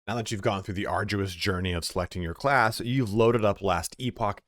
Now that you've gone through the arduous journey of selecting your class, you've loaded up Last Epoch,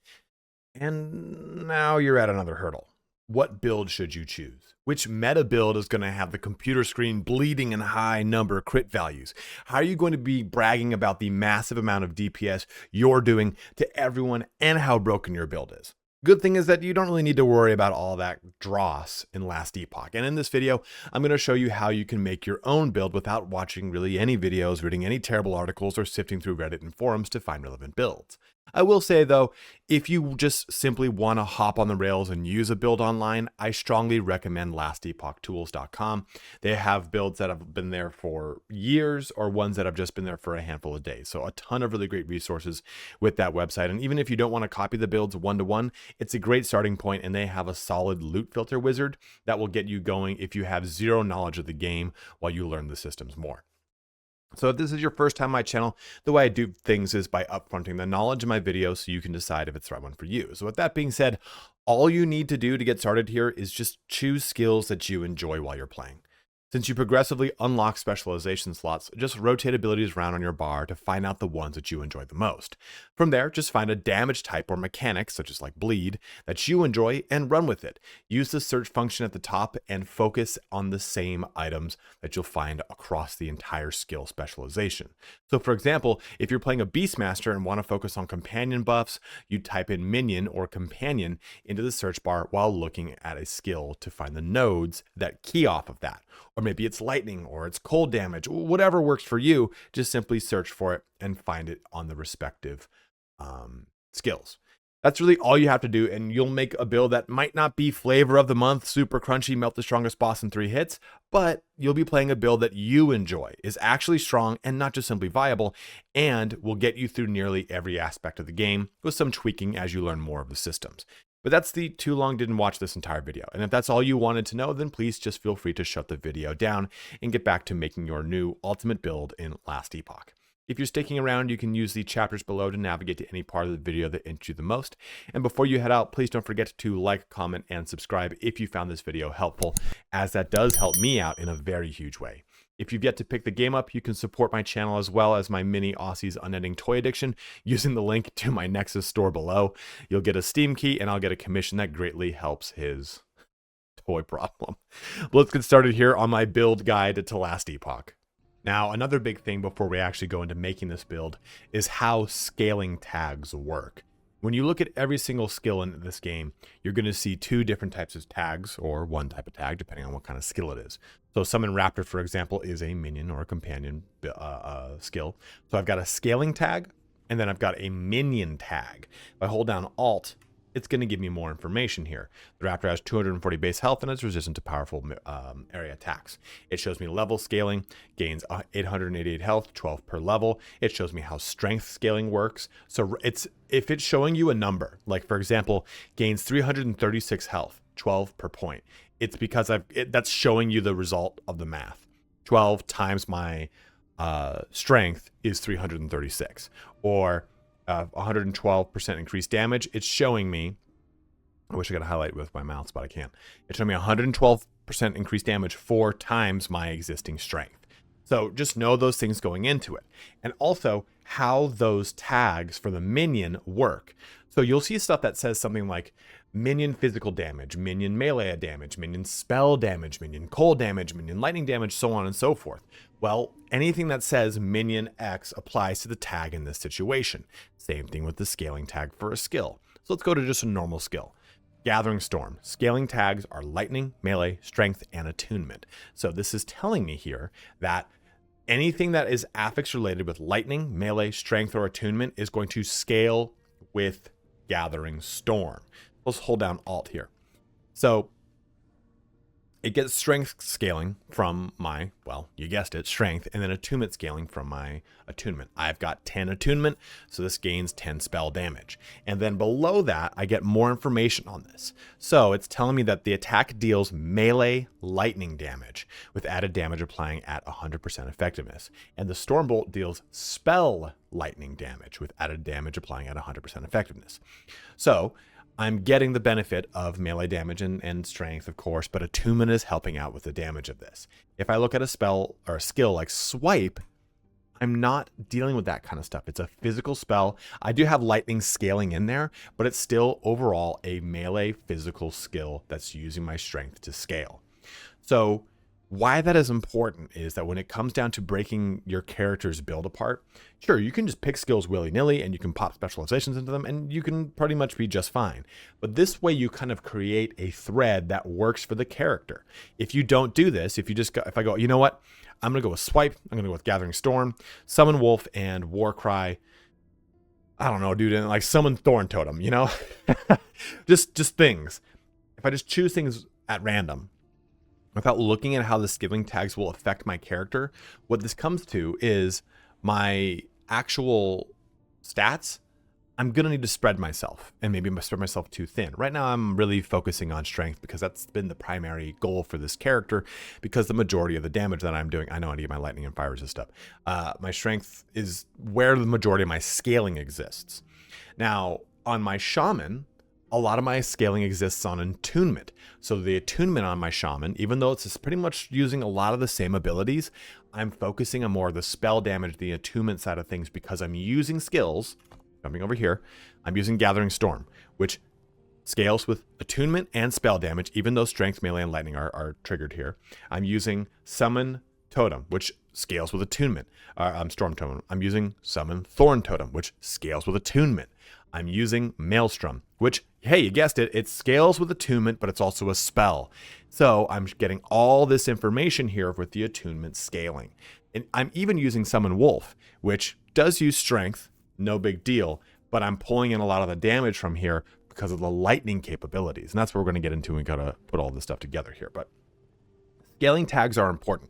and now you're at another hurdle. What build should you choose? Which meta build is going to have the computer screen bleeding in high number crit values? How are you going to be bragging about the massive amount of DPS you're doing to everyone and how broken your build is? Good thing is that you don't really need to worry about all that dross in Last Epoch. And in this video, I'm going to show you how you can make your own build without watching really any videos, reading any terrible articles, or sifting through Reddit and forums to find relevant builds. I will say though, if you just simply want to hop on the rails and use a build online, I strongly recommend lastepochtools.com. They have builds that have been there for years or ones that have just been there for a handful of days. So a ton of really great resources with that website. And even if you don't want to copy the builds one-to-one, it's a great starting point, and they have a solid loot filter wizard that will get you going if you have zero knowledge of the game while you learn the systems more. So if this is your first time on my channel, the way I do things is by upfronting the knowledge in my videos so you can decide if it's the right one for you. So with that being said, all you need to do to get started here is just choose skills that you enjoy while you're playing. Since you progressively unlock specialization slots, just rotate abilities around on your bar to find out the ones that you enjoy the most. From there, just find a damage type or mechanic, such as like bleed, that you enjoy and run with it. Use the search function at the top and focus on the same items that you'll find across the entire skill specialization. So for example, if you're playing a Beastmaster and want to focus on companion buffs, you type in minion or companion into the search bar while looking at a skill to find the nodes that key off of that. Or maybe it's lightning or it's cold damage, whatever works for you. Just simply search for it and find it on the respective skills. That's really all you have to do, and you'll make a build that might not be flavor of the month, super crunchy, melt the strongest boss in 3 hits, but you'll be playing a build that you enjoy, is actually strong and not just simply viable, and will get you through nearly every aspect of the game with some tweaking as you learn more of the systems. But that's the too long didn't watch this entire video. And if that's all you wanted to know, then please just feel free to shut the video down and get back to making your new ultimate build in Last Epoch. If you're sticking around, you can use the chapters below to navigate to any part of the video that interests you the most. And before you head out, please don't forget to like, comment, and subscribe if you found this video helpful, as that does help me out in a very huge way. If you've yet to pick the game up, you can support my channel as well as my mini Aussie's unending toy addiction using the link to my Nexus Store below. You'll get a Steam key and I'll get a commission that greatly helps his toy problem. Let's get started here on my build guide to Last Epoch. Now, another big thing before we actually go into making this build is how scaling tags work. When you look at every single skill in this game, you're going to see 2 different types of tags, or 1 type of tag, depending on what kind of skill it is. So Summon Raptor, for example, is a minion or a companion skill. So I've got a scaling tag, and then I've got a minion tag. If I hold down Alt, it's going to give me more information here. The Raptor has 240 base health and is resistant to powerful area attacks. It shows me level scaling, gains 888 health, 12 per level. It shows me how strength scaling works. So if it's showing you a number, like for example, gains 336 health, 12 per point, it's because that's showing you the result of the math. 12 times my strength is 336, or 112% increased damage. It's showing me, I wish I could highlight with my mouse, but I can't. It's showing me 112% increased damage 4 times my existing strength. So just know those things going into it. And also how those tags for the minion work. So you'll see stuff that says something like minion physical damage, minion melee damage, minion spell damage, minion cold damage, minion lightning damage, so on and so forth. Well, anything that says minion X applies to the tag in this situation. Same thing with the scaling tag for a skill. So let's go to just a normal skill. Gathering Storm. Scaling tags are lightning, melee, strength, and attunement. So this is telling me here that anything that is affix related with lightning, melee, strength, or attunement is going to scale with Gathering Storm. Let's hold down Alt here. So it gets strength scaling from my, well, you guessed it, strength, and then attunement scaling from my attunement. I've got 10 attunement, so this gains 10 spell damage. And then below that, I get more information on this. So it's telling me that the attack deals melee lightning damage, with added damage applying at 100% effectiveness. And the Stormbolt deals spell lightning damage, with added damage applying at 100% effectiveness. So I'm getting the benefit of melee damage and strength, of course, but attunement is helping out with the damage of this. If I look at a spell or a skill like Swipe, I'm not dealing with that kind of stuff. It's a physical spell. I do have lightning scaling in there, but it's still overall a melee physical skill that's using my strength to scale. So why that is important is that when it comes down to breaking your character's build apart, sure, you can just pick skills willy-nilly and you can pop specializations into them and you can pretty much be just fine. But this way you kind of create a thread that works for the character. If you don't do this, if I go, you know what? I'm going to go with Swipe. I'm going to go with Gathering Storm, Summon Wolf, and Warcry. I don't know, dude, and like Summon Thorn Totem, you know? just things. If I just choose things at random, without looking at how the skilling tags will affect my character, what this comes to is my actual stats. I'm going to need to spread myself, and maybe spread myself too thin. Right now, I'm really focusing on strength because that's been the primary goal for this character, because the majority of the damage that I'm doing, I know I need my lightning and fire resist up. My strength is where the majority of my scaling exists. Now, on my shaman, a lot of my scaling exists on attunement. So the attunement on my shaman, even though it's pretty much using a lot of the same abilities, I'm focusing on more of the spell damage, the attunement side of things, because I'm using skills. Jumping over here, I'm using Gathering Storm, which scales with attunement and spell damage, even though strength, melee, and lightning are triggered here. I'm using Summon Totem, which scales with attunement. Storm Totem. I'm using Summon Thorn Totem, which scales with attunement. I'm using Maelstrom, which, hey, you guessed it, it scales with attunement, but it's also a spell. So I'm getting all this information here with the attunement scaling. And I'm even using Summon Wolf, which does use strength, no big deal, but I'm pulling in a lot of the damage from here because of the lightning capabilities. And that's what we're going to get into. We got to put all this stuff together here. But scaling tags are important,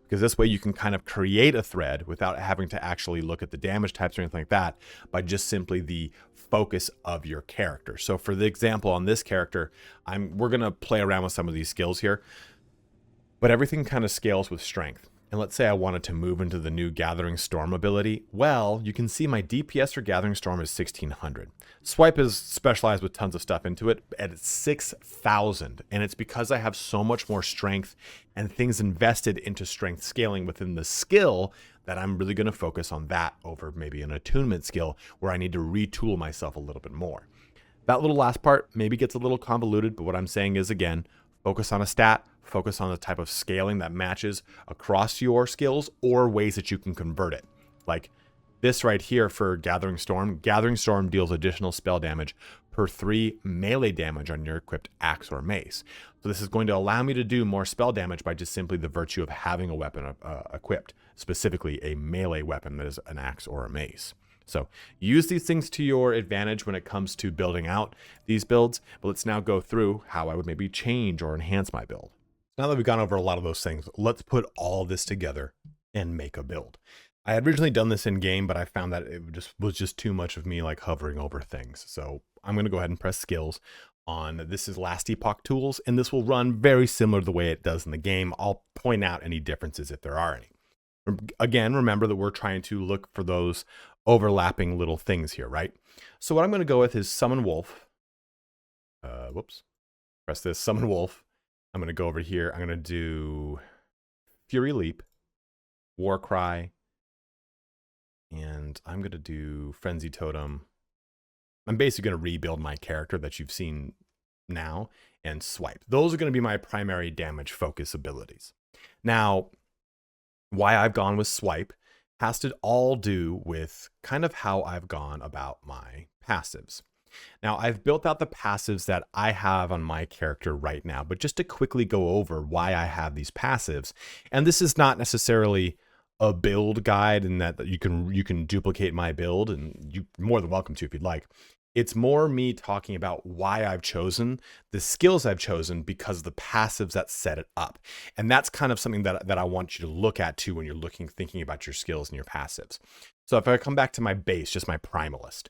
because this way you can kind of create a thread without having to actually look at the damage types or anything like that, by just simply the focus of your character. So for the example on this character, we're going to play around with some of these skills here, but everything kind of scales with strength. And let's say I wanted to move into the new Gathering Storm ability. Well, you can see my DPS for Gathering Storm is 1600. Swipe is specialized with tons of stuff into it at 6,000. And it's because I have so much more strength and things invested into strength scaling within the skill that I'm really going to focus on that over maybe an attunement skill where I need to retool myself a little bit more. That little last part maybe gets a little convoluted, but what I'm saying is, again, focus on a stat, focus on the type of scaling that matches across your skills or ways that you can convert it. Like this right here for Gathering Storm. Gathering Storm deals additional spell damage per 3 melee damage on your equipped axe or mace. So this is going to allow me to do more spell damage by just simply the virtue of having a weapon equipped, specifically a melee weapon that is an axe or a mace. So use these things to your advantage when it comes to building out these builds. But let's now go through how I would maybe change or enhance my build. Now that we've gone over a lot of those things, let's put all this together and make a build. I had originally done this in game, but I found that it was just too much of me like hovering over things. So I'm going to go ahead and press skills on, this is Last Epoch tools, and this will run very similar to the way it does in the game. I'll point out any differences if there are any. Again, remember that we're trying to look for those overlapping little things here, right? So what I'm going to go with is Summon Wolf. Press this, Summon Wolf. I'm going to go over here. I'm going to do Fury Leap, Warcry, and I'm going to do Frenzy Totem. I'm basically going to rebuild my character that you've seen now, and Swipe. Those are going to be my primary damage focus abilities. Now, why I've gone with Swipe has to all do with kind of how I've gone about my passives. Now, I've built out the passives that I have on my character right now, but just to quickly go over why I have these passives, and this is not necessarily a build guide in that you can duplicate my build, and you're more than welcome to if you'd like. It's more me talking about why I've chosen the skills I've chosen because of the passives that set it up. And that's kind of something that I want you to look at too when you're thinking about your skills and your passives. So if I come back to my base, just my primalist,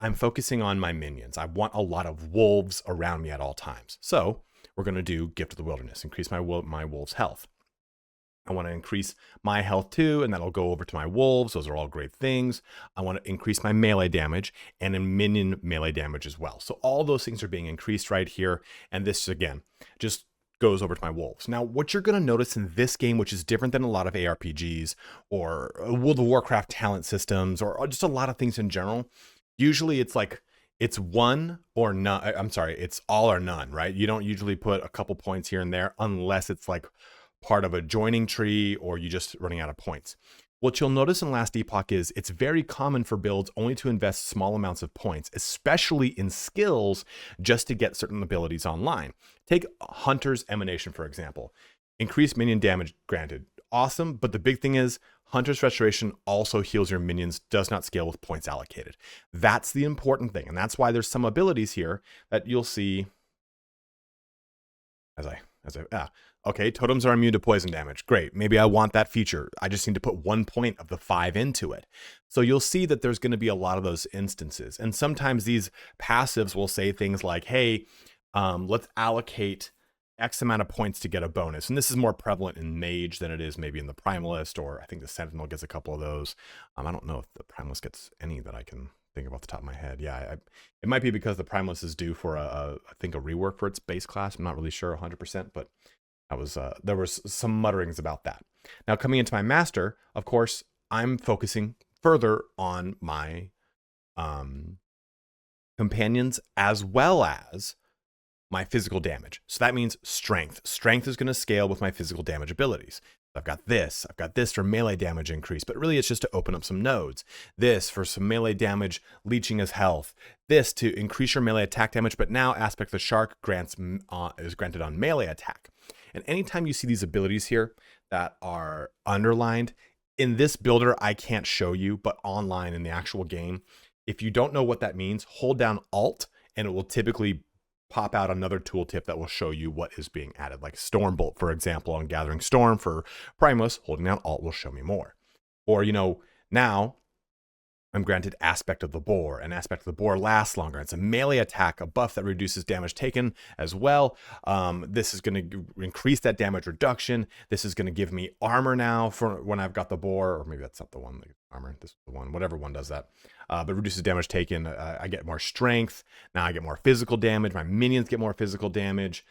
I'm focusing on my minions. I want a lot of wolves around me at all times. So we're going to do Gift of the Wilderness, increase my wolves' health. I want to increase my health too, and that'll go over to my wolves. Those are all great things. I want to increase my melee damage and a minion melee damage as well. So all those things are being increased right here. And this, again, just goes over to my wolves. Now, what you're going to notice in this game, which is different than a lot of ARPGs or World of Warcraft talent systems or just a lot of things in general, usually it's like it's one or none. I'm sorry, it's all or none, right? You don't usually put a couple points here and there unless it's like part of a joining tree or you just running out of points. What you'll notice in Last Epoch is it's very common for builds only to invest small amounts of points, especially in skills, just to get certain abilities online. Take Hunter's Emanation, for example. Increased minion damage, granted. Awesome, but the big thing is Hunter's Restoration also heals your minions, does not scale with points allocated. That's the important thing, and that's why there's some abilities here that you'll see okay, totems are immune to poison damage. Great. Maybe I want that feature. I just need to put 1 point of the 5 into it. So you'll see that there's going to be a lot of those instances. And sometimes these passives will say things like, hey, let's allocate X amount of points to get a bonus. And this is more prevalent in Mage than it is maybe in the Primalist, or I think the Sentinel gets a couple of those. I don't know if the Primalist gets any that I can think of off the top of my head. Yeah, it might be because the Primalist is due for I think a rework for its base class. I'm not really sure 100%, but there was some mutterings about that. Now coming into my master, of course, I'm focusing further on my companions as well as my physical damage. So that means strength. Strength is going to scale with my physical damage abilities. I've got this for melee damage increase, but really it's just to open up some nodes. This for some melee damage, leeching as health. This to increase your melee attack damage, but now Aspect of the Shark is granted on melee attack. And anytime you see these abilities here that are underlined, in this builder I can't show you, but online in the actual game, if you don't know what that means, hold down Alt and it will typically pop out another tooltip that will show you what is being added, like Stormbolt, for example, on Gathering Storm for Primus. Holding down Alt will show me more. Or, now I'm granted Aspect of the Boar, and Aspect of the Boar lasts longer. It's a melee attack, a buff that reduces damage taken as well. This is going to increase that damage reduction. This is going to give me armor now for when I've got the Boar, or maybe that's not the one, armor, this is the one, whatever one does that. But reduces damage taken. I get more strength. Now I get more physical damage. My minions get more physical damage.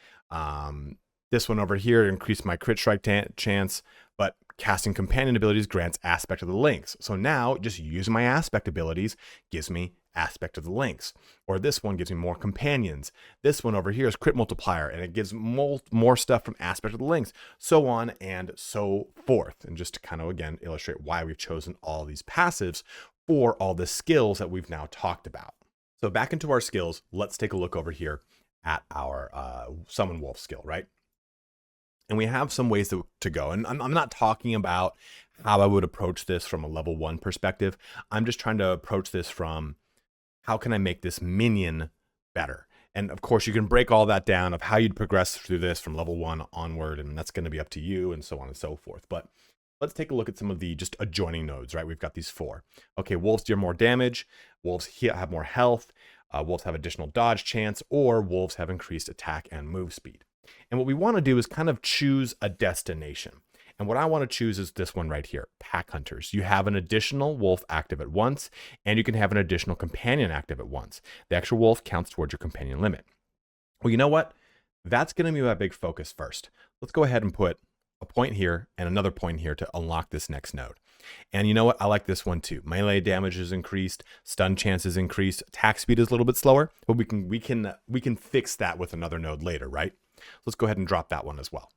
This one over here increased my crit strike chance, but casting companion abilities grants Aspect of the Lynx. So now just using my Aspect abilities gives me Aspect of the Lynx. Or this one gives me more companions. This one over here is crit multiplier, and it gives more stuff from Aspect of the Lynx, so on and so forth. And just to kind of, again, illustrate why we've chosen all these passives for all the skills that we've now talked about. So back into our skills, let's take a look over here at our Summon Wolf skill, right? And we have some ways to go. And I'm not talking about how I would approach this from a level 1 perspective. I'm just trying to approach this from how can I make this minion better? And of course, you can break all that down of how you'd progress through this from level 1 onward, and that's going to be up to you and so on and so forth. But let's take a look at some of the just adjoining nodes, right? We've got these 4. Okay, wolves deal more damage. Wolves have more health. Wolves have additional dodge chance, or wolves have increased attack and move speed. And what we want to do is kind of choose a destination. And what I want to choose is this one right here, Pack Hunters. You have an additional wolf active at once, and you can have an additional companion active at once. The extra wolf counts towards your companion limit. Well, you know what? That's going to be my big focus first. Let's go ahead and put a point here and another point here to unlock this next node. And you know what? I like this one too. Melee damage is increased, stun chance is increased, attack speed is a little bit slower, but we can fix that with another node later, right? Let's go ahead and drop that one as well.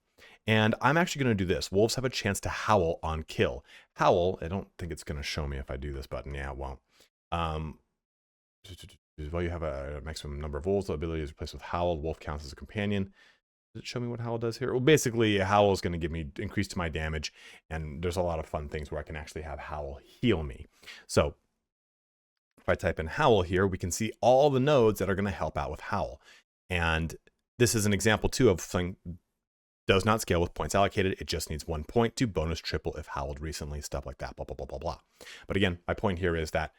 And I'm actually going to do this. Wolves have a chance to howl on kill. Howl, I don't think it's going to show me if I do this button. Yeah, it won't. Well, you have a maximum number of wolves. The ability is replaced with howl. Wolf counts as a companion. Does it show me what howl does here? Well, basically, howl is going to give me increase to my damage. And there's a lot of fun things where I can actually have howl heal me. So if I type in howl here, we can see all the nodes that are going to help out with howl. And this is an example too of something does not scale with points allocated. It just needs 1 point to bonus triple if howled recently, stuff like that, blah, blah, blah, blah, blah. But again, my point here is that,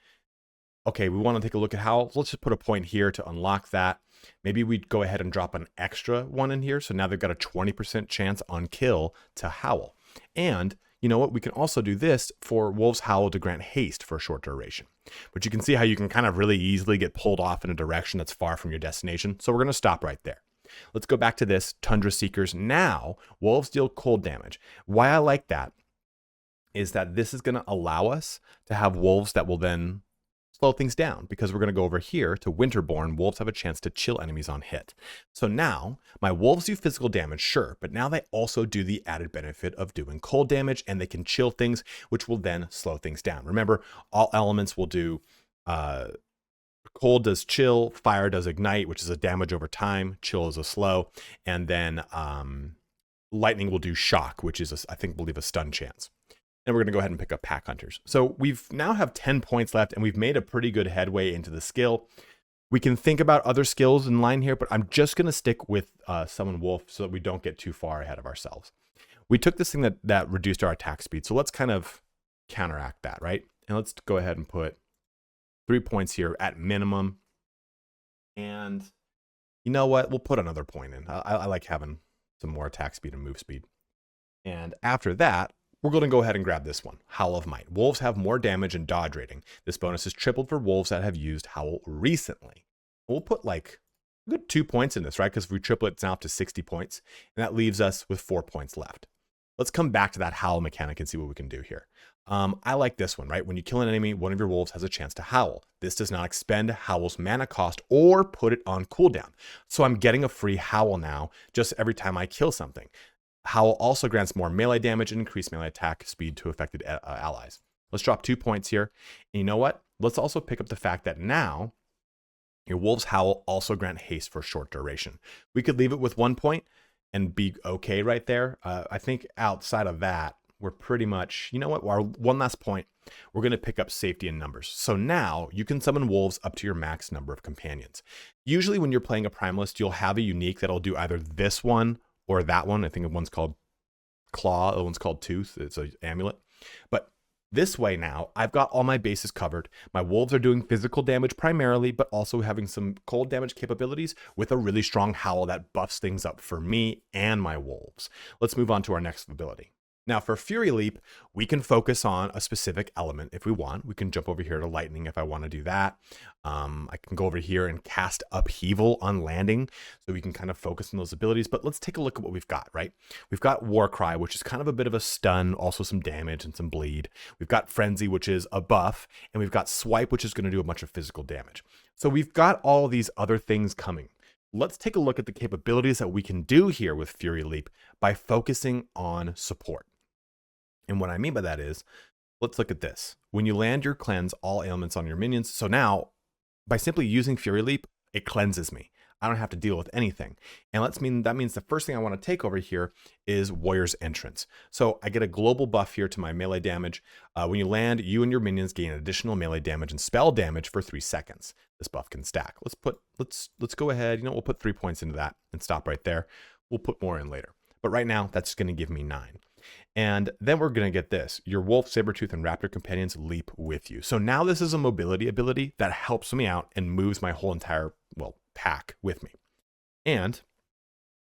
okay, we want to take a look at howl. Let's just put a point here to unlock that. Maybe we'd go ahead and drop an extra one in here. So now they've got a 20% chance on kill to howl. And you know what? We can also do this for Wolves Howl to grant haste for a short duration. But you can see how you can kind of really easily get pulled off in a direction that's far from your destination. So we're going to stop right there. Let's go back to this, Tundra Seekers. Now, wolves deal cold damage. Why I like that is that this is going to allow us to have wolves that will then slow things down, because we're going to go over here to Winterborn. Wolves have a chance to chill enemies on hit. So now my wolves do physical damage, sure, but now they also do the added benefit of doing cold damage, and they can chill things, which will then slow things down. Remember, all elements will do cold does chill, fire does ignite, which is a damage over time, chill is a slow, and then lightning will do shock, which is I believe a stun chance. And we're going to go ahead and pick up Pack Hunters. So we've now have 10 points left, and we've made a pretty good headway into the skill. We can think about other skills in line here, but I'm just going to stick with Summon Wolf so that we don't get too far ahead of ourselves. We took this thing that reduced our attack speed, so let's kind of counteract that, right? And let's go ahead and put 3 points here at minimum. And you know what? We'll put another point in. I like having some more attack speed and move speed. And after that, we're going to go ahead and grab this one, Howl of Might. Wolves have more damage and dodge rating. This bonus is tripled for wolves that have used Howl recently. We'll put like a good 2 points in this, right? Because if we triple it, it's now up to 60 points. And that leaves us with 4 points left. Let's come back to that Howl mechanic and see what we can do here. I like this one, right? When you kill an enemy, one of your wolves has a chance to howl. This does not expend Howl's mana cost or put it on cooldown. So I'm getting a free Howl now just every time I kill something. Howl also grants more melee damage and increased melee attack speed to affected allies. Let's drop 2 points here. And you know what? Let's also pick up the fact that now your Wolf's Howl also grant haste for a short duration. We could leave it with 1 point and be okay right there. I think outside of that, we're pretty much, you know what? Our one last point, we're going to pick up safety in numbers. So now you can summon wolves up to your max number of companions. Usually when you're playing a Primalist, you'll have a unique that'll do either this one or that one. I think one's called Claw, the one's called Tooth. It's an amulet. But this way now, I've got all my bases covered. My wolves are doing physical damage primarily, but also having some cold damage capabilities with a really strong howl that buffs things up for me and my wolves. Let's move on to our next ability. Now for Fury Leap, we can focus on a specific element if we want. We can jump over here to Lightning if I want to do that. I can go over here and cast Upheaval on landing, so we can kind of focus on those abilities. But let's take a look at what we've got, right? We've got Warcry, which is kind of a bit of a stun, also some damage and some bleed. We've got Frenzy, which is a buff, and we've got Swipe, which is going to do a bunch of physical damage. So we've got all these other things coming. Let's take a look at the capabilities that we can do here with Fury Leap by focusing on support. And what I mean by that is, let's look at this. When you land your cleanse all ailments on your minions, so now by simply using Fury Leap, it cleanses me. I don't have to deal with anything. And that means the first thing I want to take over here is Warrior's Entrance. So I get a global buff here to my melee damage. When you land, you and your minions gain additional melee damage and spell damage for 3 seconds. This buff can stack. Let's go ahead. We'll put 3 points into that and stop right there. We'll put more in later. But right now, that's going to give me 9. And then we're going to get this. Your Wolf, Sabertooth, and Raptor companions leap with you. So now this is a mobility ability that helps me out and moves my whole entire, pack with me. And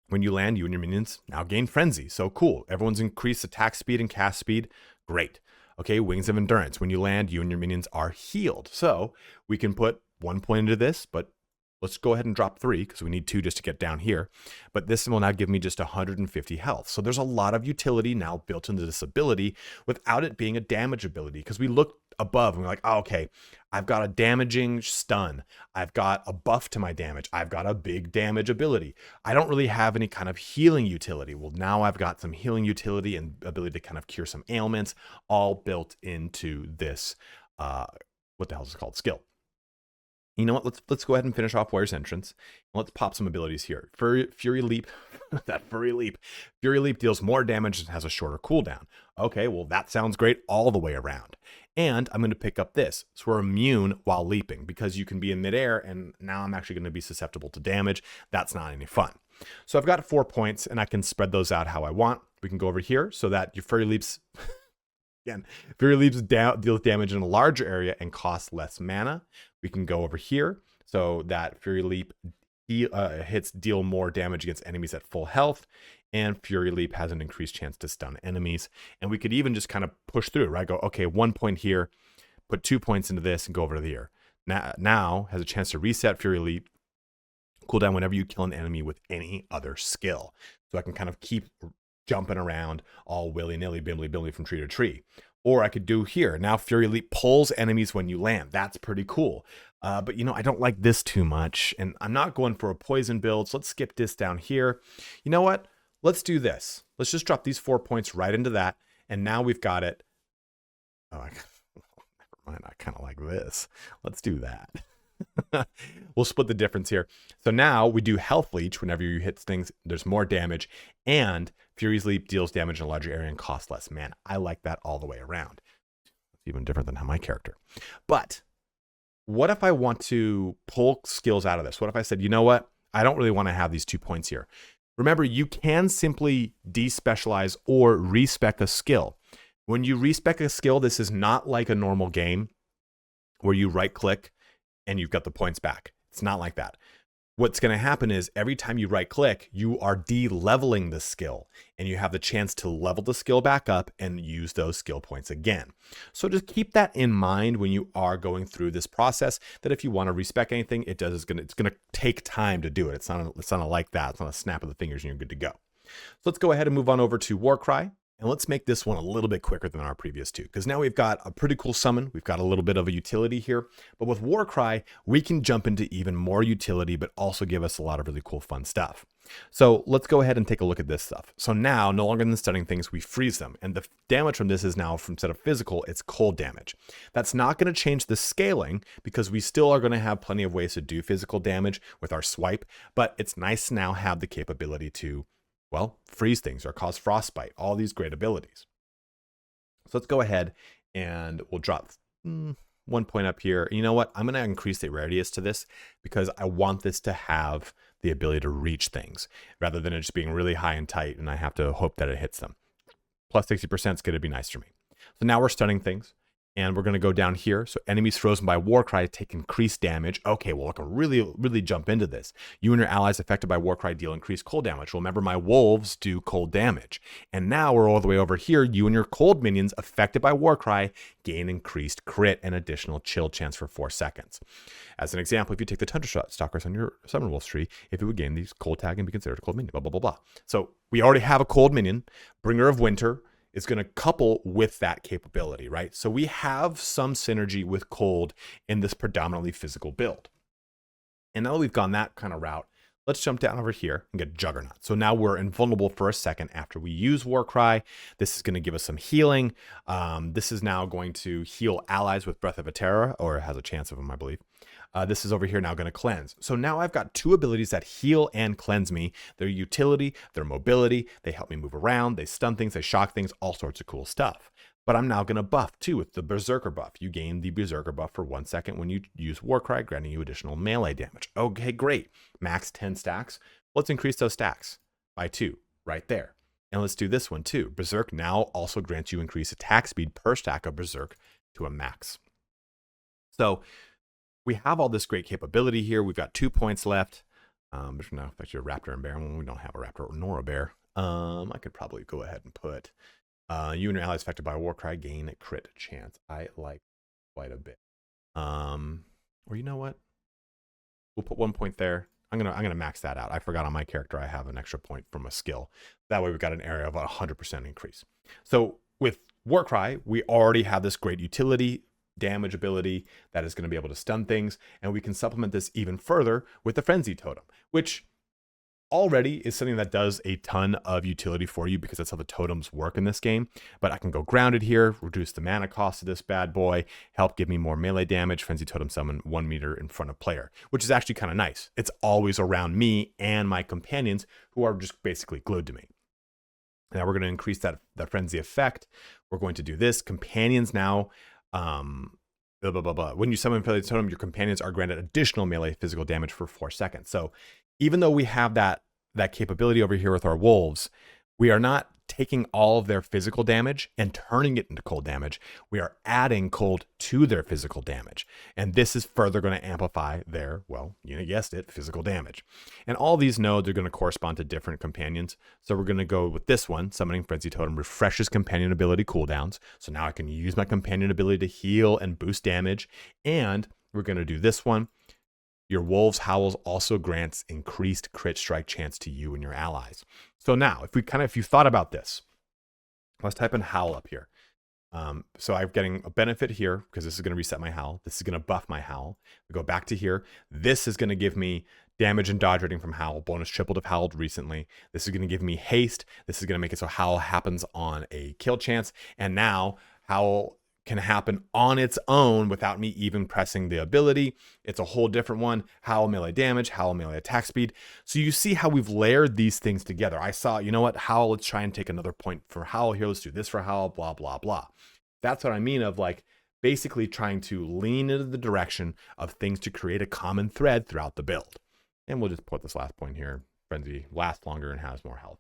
when you land, you and your minions now gain Frenzy. So cool. Everyone's increased attack speed and cast speed. Great. Okay, Wings of Endurance. When you land, you and your minions are healed. So we can put 1 point into this, but let's go ahead and drop 3 because we need 2 just to get down here. But this will now give me just 150 health. So there's a lot of utility now built into this ability without it being a damage ability, because we look above and we're like, oh, okay, I've got a damaging stun. I've got a buff to my damage. I've got a big damage ability. I don't really have any kind of healing utility. Well, now I've got some healing utility and ability to kind of cure some ailments, all built into this, what the hell is it called? Skill. You know what? Let's go ahead and finish off Warrior's Entrance. Let's pop some abilities here. Fury Leap, that Fury Leap. Fury Leap deals more damage and has a shorter cooldown. Okay, well that sounds great all the way around. And I'm going to pick up this. So we're immune while leaping, because you can be in midair and now I'm actually going to be susceptible to damage. That's not any fun. So I've got 4 points and I can spread those out how I want. We can go over here so that your Fury Leaps... Again, Fury Leaps deals damage in a larger area and costs less mana. We can go over here so that Fury Leap hits deal more damage against enemies at full health, and Fury Leap has an increased chance to stun enemies. And we could even just kind of push through, right? Go, okay, 1 point here, put 2 points into this and go over to here. Now has a chance to reset Fury Leap, cooldown whenever you kill an enemy with any other skill. So I can kind of keep jumping around all willy-nilly, bimbly from tree to tree. Or I could do here. Now Fury Leap pulls enemies when you land. That's pretty cool. But you know, I don't like this too much, and I'm not going for a poison build, so let's skip this down here. You know what? Let's do this. Let's just drop these 4 points right into that, and now we've got it. Oh, never mind. I kind of like this. Let's do that. We'll split the difference here. So now we do Health Leech. Whenever you hit things, there's more damage, and Fury's Leap deals damage in a larger area and costs less mana. I like that all the way around. It's even different than how my character. But what if I want to pull skills out of this? What if I said, you know what? I don't really want to have these 2 points here. Remember, you can simply despecialize or respec a skill. When you respec a skill, this is not like a normal game where you right click and you've got the points back. It's not like that. What's going to happen is every time you right click, you are de-leveling the skill, and you have the chance to level the skill back up and use those skill points again. So just keep that in mind when you are going through this process, that if you want to respec anything, it's going to take time to do it. It's not like that. It's not a snap of the fingers and you're good to go. So let's go ahead and move on over to Warcry. And let's make this one a little bit quicker than our previous two, because now we've got a pretty cool summon. We've got a little bit of a utility here, but with Warcry, we can jump into even more utility, but also give us a lot of really cool, fun stuff. So let's go ahead and take a look at this stuff. So now, no longer than stunning things, we freeze them. And the damage from this is now, instead of physical, it's cold damage. That's not going to change the scaling, because we still are going to have plenty of ways to do physical damage with our swipe, but it's nice to now have the capability to, well, freeze things or cause frostbite, all these great abilities. So let's go ahead and we'll drop 1 point up here. You know what? I'm going to increase the rarity to this, because I want this to have the ability to reach things rather than it just being really high and tight and I have to hope that it hits them. Plus 60% is going to be nice for me. So now we're stunning things. And we're going to go down here. So enemies frozen by Warcry take increased damage. Okay, well, I can really jump into this. You and your allies affected by Warcry deal increased cold damage. Well, remember, my wolves do cold damage. And now we're all the way over here. You and your cold minions affected by Warcry gain increased crit and additional chill chance for 4 seconds. As an example, if you take the Tundra Stalkers on your Summon Wolf tree, if it would gain these cold tag and be considered a cold minion, blah, blah, blah, blah. So we already have a cold minion. Bringer of Winter is going to couple with that capability, right? So we have some synergy with cold in this predominantly physical build. And now that we've gone that kind of route, let's jump down over here and get Juggernaut. So now we're invulnerable for a second after we use Warcry. This is going to give us some healing. This is now going to heal allies with Breath of a Terror, or it has a chance of them, I believe. This is over here now going to cleanse. So now I've got 2 abilities that heal and cleanse me. Their utility, their mobility, they help me move around, they stun things, they shock things, all sorts of cool stuff. But I'm now going to buff too with the Berserker buff. You gain the Berserker buff for 1 second when you use Warcry, granting you additional melee damage. Okay, great. Max 10 stacks. Let's increase those stacks by 2 right there. And let's do this one too. Berserk now also grants you increased attack speed per stack of Berserk to a max. So we have all this great capability here. We've got 2 points left. There's no effect a raptor and bear when we don't have a raptor nor a bear. I could probably go ahead and put you and your allies affected by Warcry gain a crit chance. I like quite a bit. Or you know what? We'll put 1 point there. I'm gonna max that out. I forgot on my character I have an extra point from a skill. That way we've got an area of 100% increase. So with Warcry, we already have this great utility damage ability that is going to be able to stun things, and we can supplement this even further with the Frenzy Totem, which already is something that does a ton of utility for you, because that's how the totems work in this game. But I can go grounded here, reduce the mana cost of this bad boy, help give me more melee damage, Frenzy Totem summon 1 meter in front of player, which is actually kind of nice. It's always around me and my companions, who are just basically glued to me. Now we're going to increase that frenzy effect. We're going to do this. Companions now, when you summon Frenzy Totem, your companions are granted additional melee physical damage for 4 seconds. So even though we have that capability over here with our wolves, we are not taking all of their physical damage and turning it into cold damage. We are adding cold to their physical damage. And this is further going to amplify their, well, you guessed it, physical damage. And all these nodes are going to correspond to different companions. So we're going to go with this one. Summoning Frenzy Totem refreshes companion ability cooldowns. So now I can use my companion ability to heal and boost damage. And we're going to do this one. Your Wolves Howls also grants increased crit strike chance to you and your allies. So now, if you thought about this, let's type in Howl up here. So I'm getting a benefit here because this is going to reset my Howl. This is going to buff my Howl. We go back to here. This is going to give me damage and dodge rating from Howl. Bonus tripled if howled recently. This is going to give me haste. This is going to make it so Howl happens on a kill chance. And now Howl can happen on its own without me even pressing the ability. It's a whole different one. Howl melee damage, Howl melee attack speed. So you see how we've layered these things together. I saw, you know what, Howl, let's try and take another point for Howl here. Let's do this for Howl, blah, blah, blah. That's what I mean of like basically trying to lean into the direction of things to create a common thread throughout the build. And we'll just put this last point here. Frenzy lasts longer and has more health.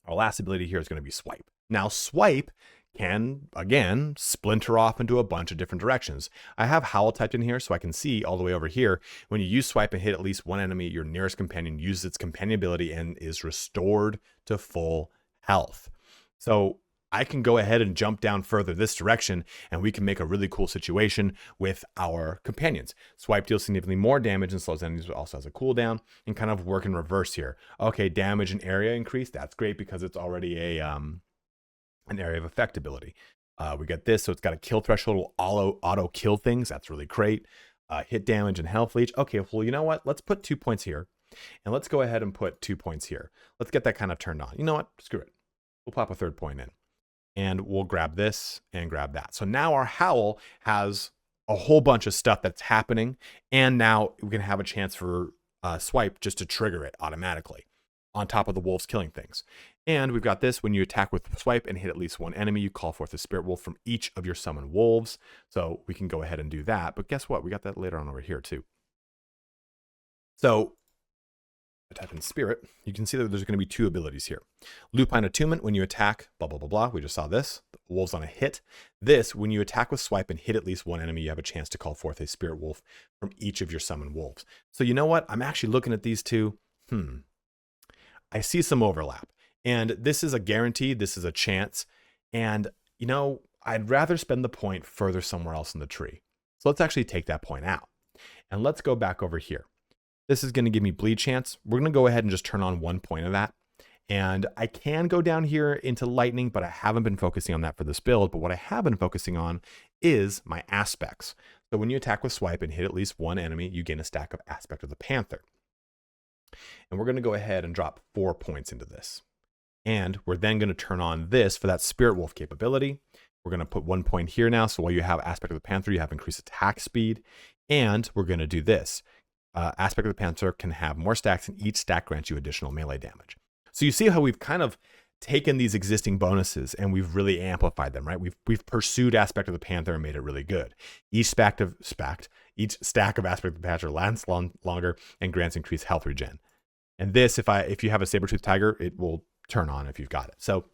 Our last ability here is going to be Swipe. Now, Swipe can, again, splinter off into a bunch of different directions. I have Howl typed in here so I can see all the way over here. When you use Swipe and hit at least one enemy, your nearest companion uses its companion ability and is restored to full health. So I can go ahead and jump down further this direction, and we can make a really cool situation with our companions. Swipe deals significantly more damage and slows enemies, but also has a cooldown, and kind of work in reverse here. Okay, damage and area increase. That's great because it's already an area of effect ability. We got this, so it's got a kill threshold, will auto kill things. That's really great. Hit damage and health leech. Okay, well, you know what? Let's put 2 points here, and let's go ahead and put 2 points here. Let's get that kind of turned on. You know what? Screw it. We'll pop a 3rd point in, and we'll grab this and grab that. So now our Howl has a whole bunch of stuff that's happening, and now we can have a chance for Swipe just to trigger it automatically on top of the wolves killing things. And we've got this: when you attack with Swipe and hit at least one enemy, you call forth a spirit wolf from each of your summoned wolves. So we can go ahead and do that. But guess what? We got that later on over here too. So I type in spirit, you can see that there's going to be 2 abilities here. Lupine Attunement, when you attack, blah, blah, blah, blah. We just saw this. Wolves on a hit. This, when you attack with Swipe and hit at least one enemy, you have a chance to call forth a spirit wolf from each of your summoned wolves. So you know what? I'm actually looking at these 2. I see some overlap. And this is a guarantee. This is a chance. And, you know, I'd rather spend the point further somewhere else in the tree. So let's actually take that point out. And let's go back over here. This is going to give me bleed chance. We're going to go ahead and just turn on 1 point of that. And I can go down here into lightning, but I haven't been focusing on that for this build. But what I have been focusing on is my aspects. So when you attack with Swipe and hit at least one enemy, you gain a stack of Aspect of the Panther. And we're going to go ahead and drop 4 points into this. And we're then going to turn on this for that Spirit Wolf capability. We're going to put 1 point here now. So while you have Aspect of the Panther, you have increased attack speed. And we're going to do this. Aspect of the Panther can have more stacks, and each stack grants you additional melee damage. So you see how we've kind of taken these existing bonuses and we've really amplified them, right? We've pursued Aspect of the Panther and made it really good. Each stack of Aspect of the Panther lasts longer and grants increased health regen. And this, if you have a Saber-Tooth Tiger, it will turn on if you've got it. So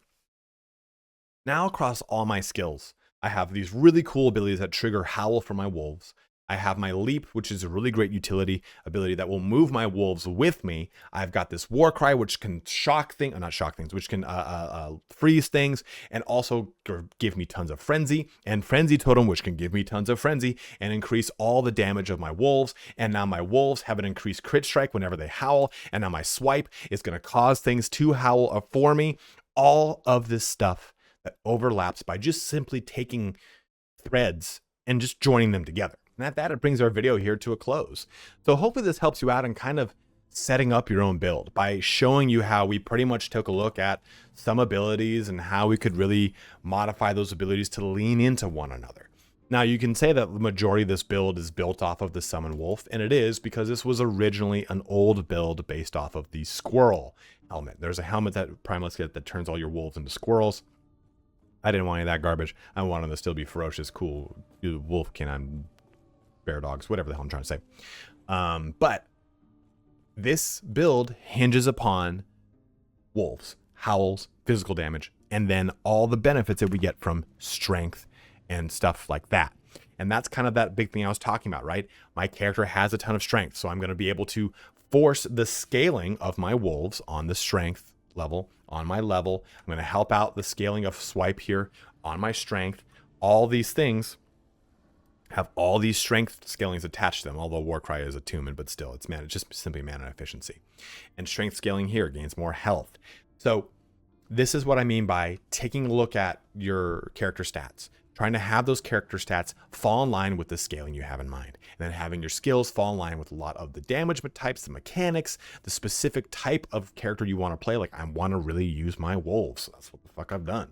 now across all my skills, I have these really cool abilities that trigger Howl for my wolves. I have my Leap, which is a really great utility ability that will move my wolves with me. I've got this War Cry, which can which can freeze things and also give me tons of Frenzy, and Frenzy Totem, which can give me tons of Frenzy and increase all the damage of my wolves. And now my wolves have an increased crit strike whenever they howl. And now my Swipe is going to cause things to howl for me. All of this stuff that overlaps by just simply taking threads and just joining them together. And at that, it brings our video here to a close. So hopefully this helps you out in kind of setting up your own build by showing you how we pretty much took a look at some abilities and how we could really modify those abilities to lean into one another. Now, you can say that the majority of this build is built off of the Summon Wolf, and it is because this was originally an old build based off of the Squirrel helmet. There's a helmet that Primalist get that turns all your wolves into squirrels. I didn't want any of that garbage. I wanted them to still be ferocious, cool wolf canine, bear dogs, whatever the hell I'm trying to say. But this build hinges upon wolves, howls, physical damage, and then all the benefits that we get from strength and stuff like that. And that's kind of that big thing I was talking about, right? My character has a ton of strength, so I'm going to be able to force the scaling of my wolves on the strength level, on my level. I'm going to help out the scaling of Swipe here on my strength. All these things have all these strength scalings attached to them, although Warcry is attunement, but still, it's just simply mana efficiency. And strength scaling here gains more health. So this is what I mean by taking a look at your character stats, trying to have those character stats fall in line with the scaling you have in mind, and then having your skills fall in line with a lot of the damage types, the mechanics, the specific type of character you want to play. Like, I want to really use my wolves. So that's what the fuck I've done.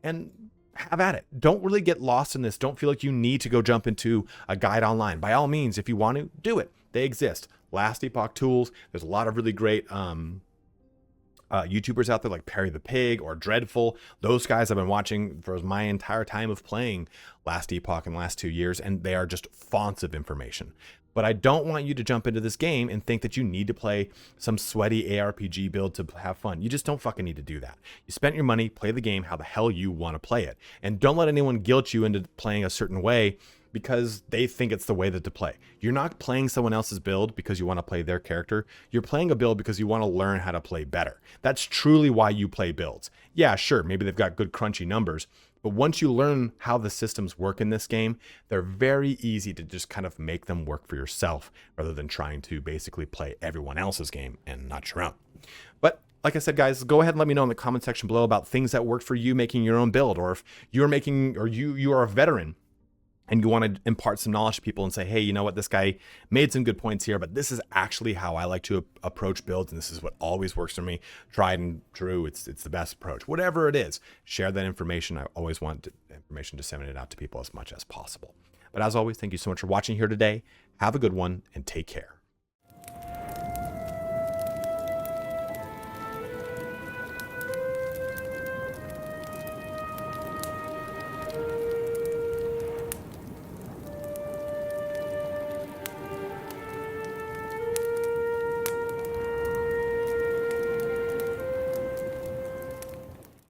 And have at it. Don't really get lost in this. Don't feel like you need to go jump into a guide online. By all means, if you want to, do it. They exist. Last Epoch tools. There's a lot of really great YouTubers out there like Perry the Pig or Dreadful. Those guys I've been watching for my entire time of playing Last Epoch in the last 2 years, and they are just fonts of information. But I don't want you to jump into this game and think that you need to play some sweaty ARPG build to have fun. You just don't fucking need to do that. You spent your money, play the game how the hell you want to play it. And don't let anyone guilt you into playing a certain way because they think it's the way that to play. You're not playing someone else's build because you want to play their character. You're playing a build because you want to learn how to play better. That's truly why you play builds. Yeah, sure, maybe they've got good crunchy numbers, but once you learn how the systems work in this game, they're very easy to just kind of make them work for yourself rather than trying to basically play everyone else's game and not your own. But like I said, guys, go ahead and let me know in the comment section below about things that worked for you making your own build, or if you're making, or you are a veteran and you want to impart some knowledge to people and say, hey, you know what, this guy made some good points here, but this is actually how I like to approach builds, and this is what always works for me. Tried and true, it's the best approach. Whatever it is, share that information. I always want information disseminated out to people as much as possible. But as always, thank you so much for watching here today. Have a good one, and take care.